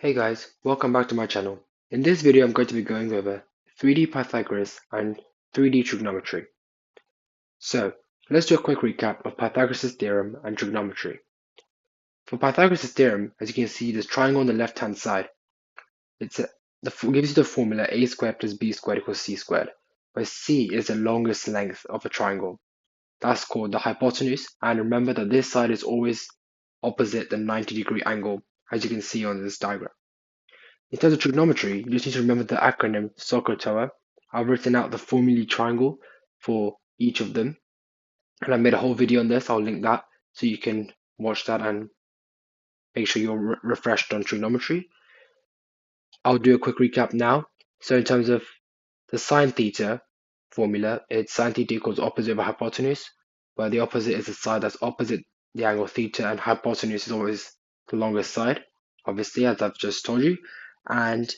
Hey guys, welcome back to my channel. In this video, I'm going to be going over 3D Pythagoras and 3D trigonometry. So, let's do a quick recap of Pythagoras' theorem and trigonometry. For Pythagoras' theorem, as you can see, this triangle on the left-hand side, gives you the formula a squared plus b squared equals c squared, where c is the longest length of a triangle. That's called the hypotenuse, and remember that this side is always opposite the 90-degree angle, as you can see on this diagram. In terms of trigonometry, you just need to remember the acronym SOHCAHTOA. I've written out the formulae triangle for each of them, and I made a whole video on this. I'll link that so you can watch that and make sure you're refreshed on trigonometry. I'll do a quick recap now. So in terms of the sine theta formula, it's sine theta equals opposite of a hypotenuse, where the opposite is the side that's opposite the angle theta, and hypotenuse is always the longest side, obviously, as I've just told you. And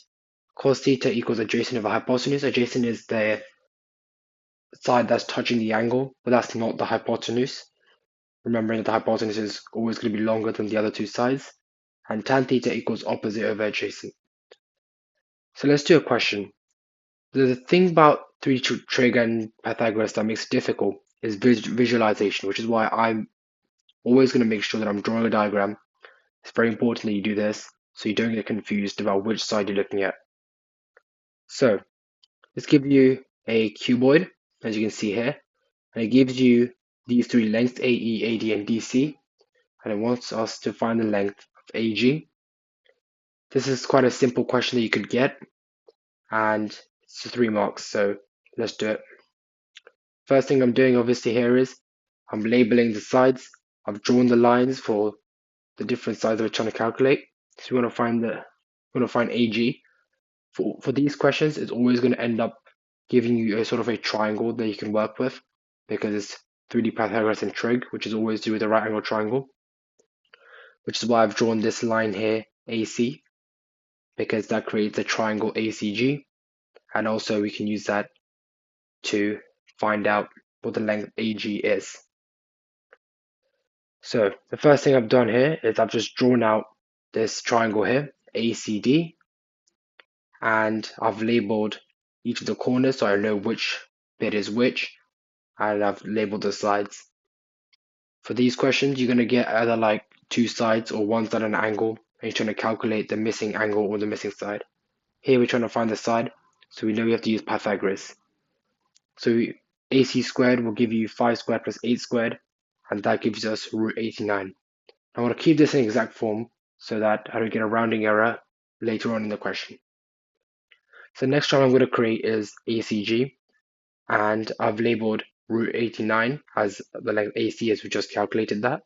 cos theta equals adjacent of a hypotenuse. Adjacent is the side that's touching the angle, but that's not the hypotenuse. Remembering that the hypotenuse is always going to be longer than the other two sides. And tan theta equals opposite over adjacent. So let's do a question. The thing about 3D trig and Pythagoras that makes it difficult is visualization, which is why I'm always going to make sure that I'm drawing a diagram. It's very important that you do this so you don't get confused about which side you're looking at. So let's give you a cuboid, as you can see here, and it gives you these three lengths, AE, AD, and DC, and it wants us to find the length of AG. This is quite a simple question that you could get, and it's 3 marks, so let's do it. First thing I'm doing obviously here is I'm labeling the sides. I've drawn the lines for the different sides that we're trying to calculate. So we want to find AG. For these questions, it's always going to end up giving you a sort of a triangle that you can work with, because it's 3D Pythagoras and trig, which is always do with a right angle triangle, which is why I've drawn this line here, AC, because that creates a triangle ACG, and also we can use that to find out what the length AG is. So the first thing I've done here is I've just drawn out this triangle here, ACD, and I've labeled each of the corners so I know which bit is which, and I've labeled the sides. For these questions, you're going to get either like two sides or one side at an angle, and you're trying to calculate the missing angle or the missing side. Here we're trying to find the side, so we know we have to use Pythagoras. So AC squared will give you 5 squared plus 8 squared, and that gives us root 89. I want to keep this in exact form so that I don't get a rounding error later on in the question. So the next term I'm going to create is ACG, and I've labeled root 89 as the length AC as we just calculated that,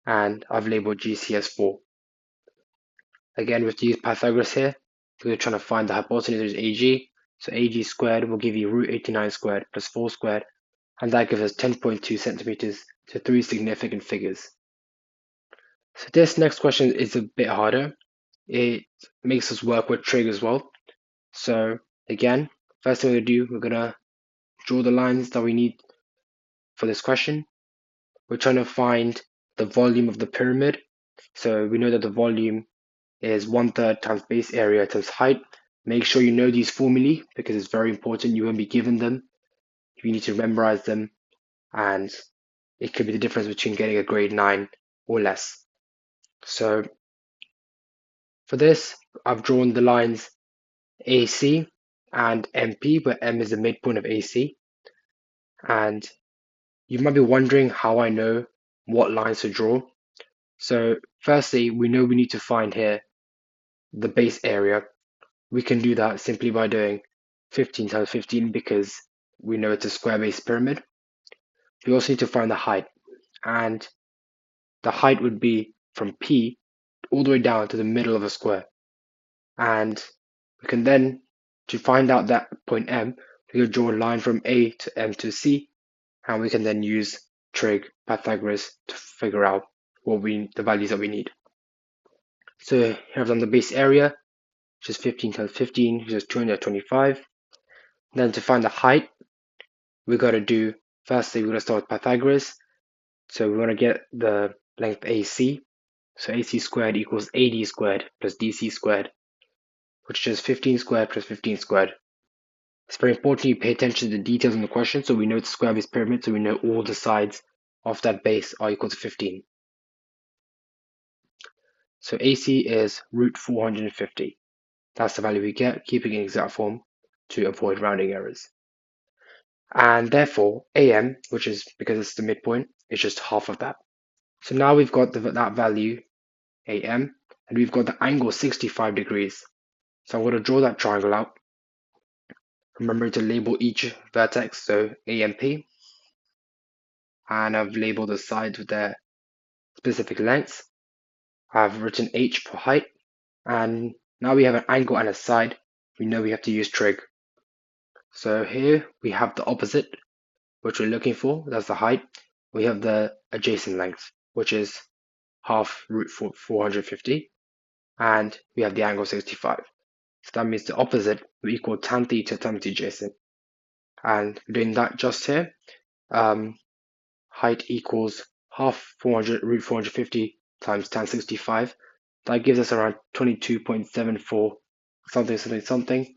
and I've labeled Gcse as 4. Again, with use Pythagoras here, we're trying to find the hypotenuse is AG, so AG squared will give you root 89 squared plus 4 squared, and that gives us 10.2 centimeters to 3 significant figures. So this next question is a bit harder. It makes us work with trig as well. So again, first thing we're going to do, we're going to draw the lines that we need for this question. We're trying to find the volume of the pyramid. So we know that the volume is 1/3 times base area times height. Make sure you know these formulae because it's very important. You won't be given them. You need to memorize them, and it could be the difference between getting a grade 9 or less. So for this, I've drawn the lines AC and MP, where M is the midpoint of AC. And you might be wondering how I know what lines to draw. So firstly, we know we need to find here the base area. We can do that simply by doing 15 times 15 because we know it's a square base pyramid. We also need to find the height, and the height would be from P all the way down to the middle of a square. And we can then, to find out that point M, we can draw a line from A to M to C, and we can then use trig Pythagoras to figure out the values that we need. So here I've done the base area, which is 15 times 15, which is 225. Then to find the height, we got to do, firstly, we're going to start with Pythagoras. So we want to get the length AC. So AC squared equals AD squared plus DC squared, which is 15 squared plus 15 squared. It's very important you pay attention to the details in the question so we know it's a square base pyramid, so we know all the sides of that base are equal to 15. So AC is root 450. That's the value we get, keeping in exact form to avoid rounding errors. And therefore, AM, which is because it's the midpoint, is just half of that. So now we've got that value, AM, and we've got the angle 65 degrees. So I'm going to draw that triangle out. Remember to label each vertex, so AMP, and I've labeled the sides with their specific lengths. I've written H for height, and now we have an angle and a side. We know we have to use trig. So here we have the opposite, which we're looking for, that's the height. We have the adjacent length, which is half root 450, and we have the angle 65. So that means the opposite will equal tan theta times the adjacent. And doing that just here, height equals half root 450 times tan 65. That gives us around 22.74 something.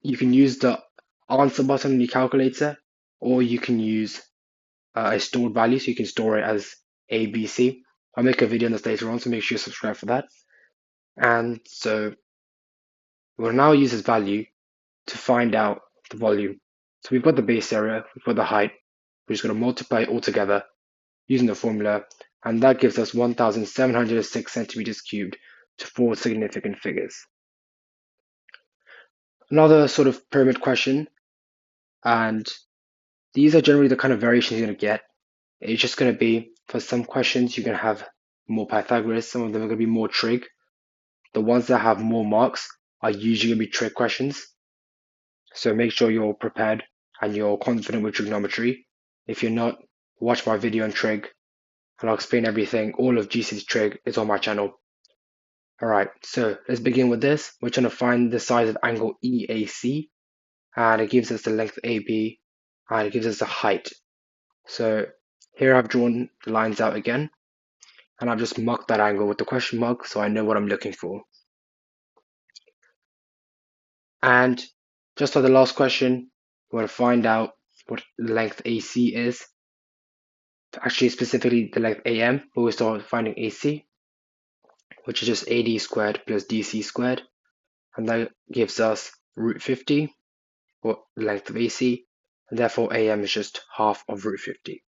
You can use the answer button in your calculator, or you can use a stored value, so you can store it as ABC. I'll make a video on this later on, so make sure you subscribe for that. And so we'll now use this value to find out the volume. So we've got the base area, we've got the height. We're just going to multiply it all together using the formula, and that gives us 1,706 centimeters cubed to 4 significant figures. Another sort of pyramid question, and these are generally the kind of variations you're going to get. It's just going to be, for some questions, you're going to have more Pythagoras, some of them are going to be more trig. The ones that have more marks are usually going to be trig questions. So make sure you're prepared and you're confident with trigonometry. If you're not, watch my video on trig and I'll explain everything. All of Gcse trig is on my channel. Alright, so let's begin with this. We're trying to find the size of angle EAC, and it gives us the length AB, and it gives us the height. So here I've drawn the lines out again, and I've just marked that angle with the question mark so I know what I'm looking for. And just like the last question, we're going to find out what length AC is. Actually, specifically the length AM, but we'll start finding AC, which is just AD squared plus DC squared, and that gives us root 50, or length of AC, and therefore AM is just half of root 50.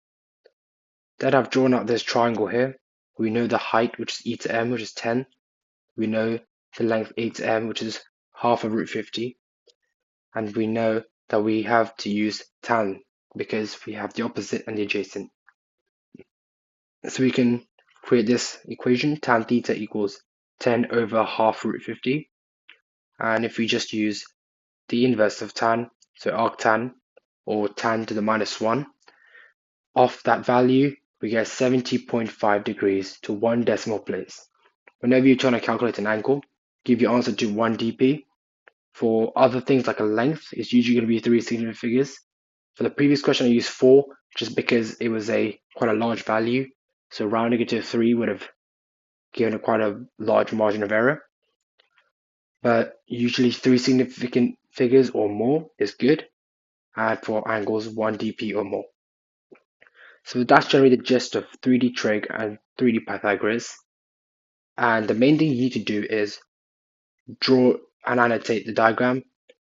Then I've drawn out this triangle here. We know the height, which is E to M, which is 10. We know the length A to M, which is half of root 50. And we know that we have to use tan because we have the opposite and the adjacent. So we can create this equation, tan theta equals 10 over half root 50. And if we just use the inverse of tan, so arctan, or tan to the minus 1, off that value, we get 70.5 degrees to 1 decimal place. Whenever you're trying to calculate an angle, give your answer to 1 dp. For other things like a length, it's usually going to be 3 significant figures. For the previous question, I used 4 just because it was quite a large value. So rounding it to 3 would have given quite a large margin of error. But usually 3 significant figures or more is good. And for angles, 1 dp or more. So that's generally the gist of 3D trig and 3D Pythagoras. And the main thing you need to do is draw and annotate the diagram,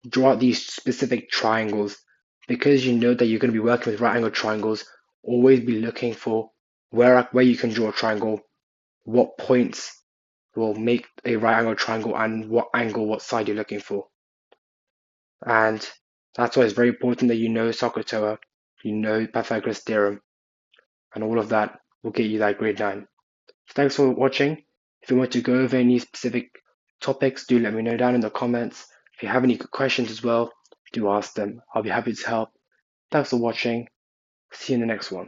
draw out these specific triangles. Because you know that you're going to be working with right angle triangles, always be looking for where you can draw a triangle, what points will make a right angle triangle, and what angle, what side you're looking for. And that's why it's very important that you know SOHCAHTOA, you know Pythagoras theorem, and all of that will get you that grade 9. Thanks for watching. If you want to go over any specific topics, do let me know down in the comments. If you have any questions as well, do ask them. I'll be happy to help. Thanks for watching. See you in the next one.